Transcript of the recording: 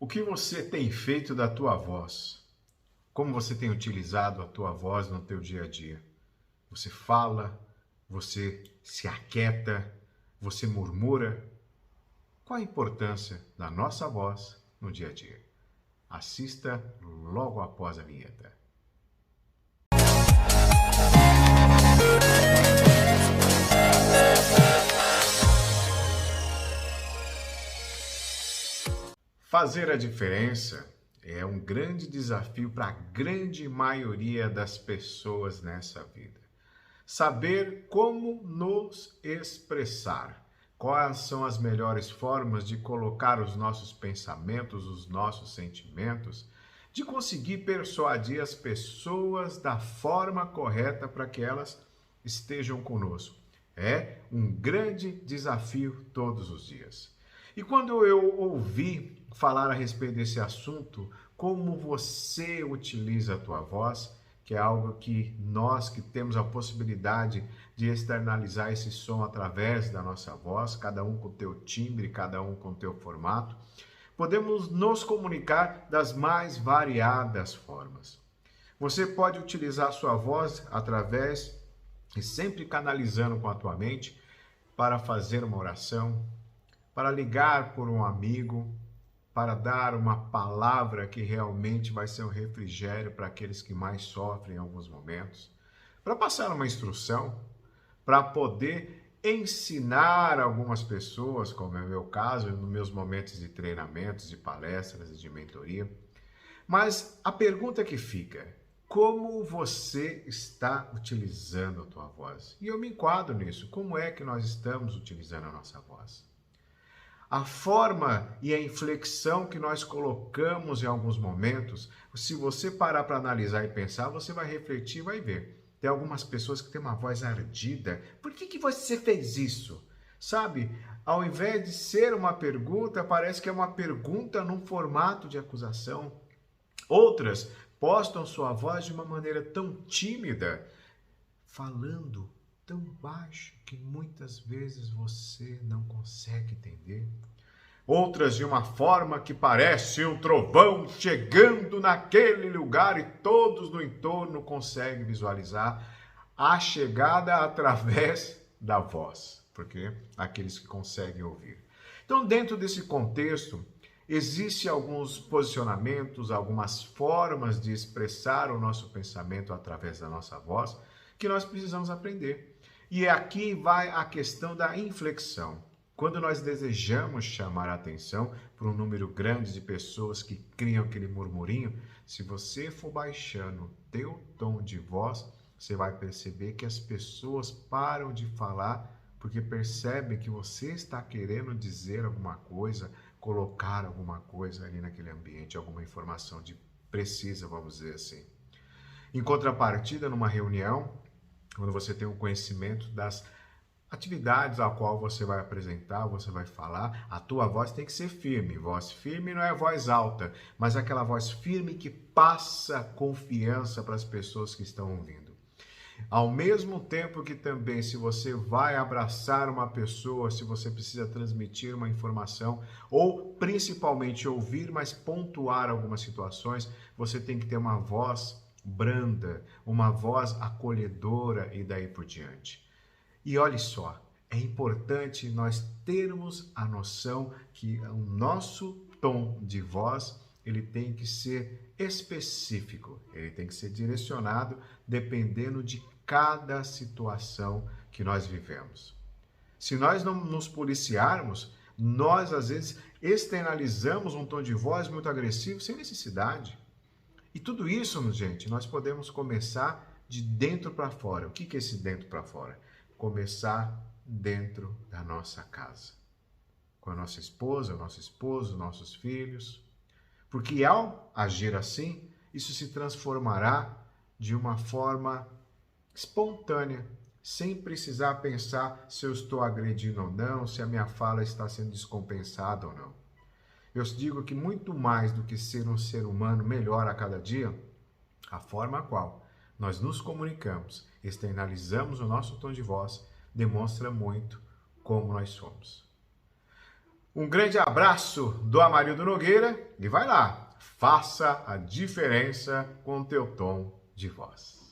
O que você tem feito da tua voz? Como você tem utilizado a tua voz no teu dia a dia? Você fala? Você se aquieta? Você murmura? Qual a importância da nossa voz no dia a dia? Assista logo após a vinheta. Fazer a diferença é um grande desafio para a grande maioria das pessoas nessa vida. Saber como nos expressar, quais são as melhores formas de colocar os nossos pensamentos, os nossos sentimentos, de conseguir persuadir as pessoas da forma correta para que elas estejam conosco. É um grande desafio todos os dias. E quando eu ouvi falar a respeito desse assunto, como você utiliza a tua voz, que é algo que nós que temos a possibilidade de externalizar esse som através da nossa voz, cada um com o teu timbre, cada um com o teu formato, podemos nos comunicar das mais variadas formas. Você pode utilizar a sua voz através e sempre canalizando com a tua mente para fazer uma oração, para ligar por um amigo, para dar uma palavra que realmente vai ser um refrigério para aqueles que mais sofrem em alguns momentos, para passar uma instrução, para poder ensinar algumas pessoas, como é o meu caso, nos meus momentos de treinamentos, de palestras e de mentoria. Mas a pergunta que fica, como você está utilizando a tua voz? E eu me enquadro nisso, como é que nós estamos utilizando a nossa voz? A forma e a inflexão que nós colocamos em alguns momentos, se você parar para analisar e pensar, você vai refletir e vai ver. Tem algumas pessoas que têm uma voz ardida. Por que você fez isso? Sabe, ao invés de ser uma pergunta, parece que é uma pergunta num formato de acusação. Outras postam sua voz de uma maneira tão tímida, falando tão baixo que muitas vezes você não consegue entender. Outras de uma forma que parece um trovão chegando naquele lugar e todos no entorno conseguem visualizar a chegada através da voz, porque aqueles que conseguem ouvir. Então, dentro desse contexto, existem alguns posicionamentos, algumas formas de expressar o nosso pensamento através da nossa voz que nós precisamos aprender. E aqui vai a questão da inflexão. Quando nós desejamos chamar a atenção para um número grande de pessoas que criam aquele murmurinho, se você for baixando o teu tom de voz, você vai perceber que as pessoas param de falar porque percebem que você está querendo dizer alguma coisa, colocar alguma coisa ali naquele ambiente, alguma informação de precisa, vamos dizer assim. Em contrapartida, numa reunião, quando você tem o conhecimento das atividades a qual você vai apresentar, você vai falar, a tua voz tem que ser firme. Voz firme não é voz alta, mas aquela voz firme que passa confiança para as pessoas que estão ouvindo. Ao mesmo tempo que também, se você vai abraçar uma pessoa, se você precisa transmitir uma informação, ou principalmente ouvir, mas pontuar algumas situações, você tem que ter uma voz branda, uma voz acolhedora e daí por diante. E olhe só, é importante nós termos a noção que o nosso tom de voz, ele tem que ser específico, ele tem que ser direcionado dependendo de cada situação que nós vivemos. Se nós não nos policiarmos, nós às vezes externalizamos um tom de voz muito agressivo sem necessidade. E tudo isso, gente, nós podemos começar de dentro para fora. O que é esse dentro para fora? Começar dentro da nossa casa, com a nossa esposa, o nosso esposo, nossos filhos, porque ao agir assim, isso se transformará de uma forma espontânea, sem precisar pensar se eu estou agredindo ou não, se a minha fala está sendo descompensada ou não. Eu digo que muito mais do que ser um ser humano melhor a cada dia, a forma a qual nós nos comunicamos, externalizamos o nosso tom de voz, demonstra muito como nós somos. Um grande abraço do Amarildo Nogueira e vai lá, faça a diferença com o teu tom de voz.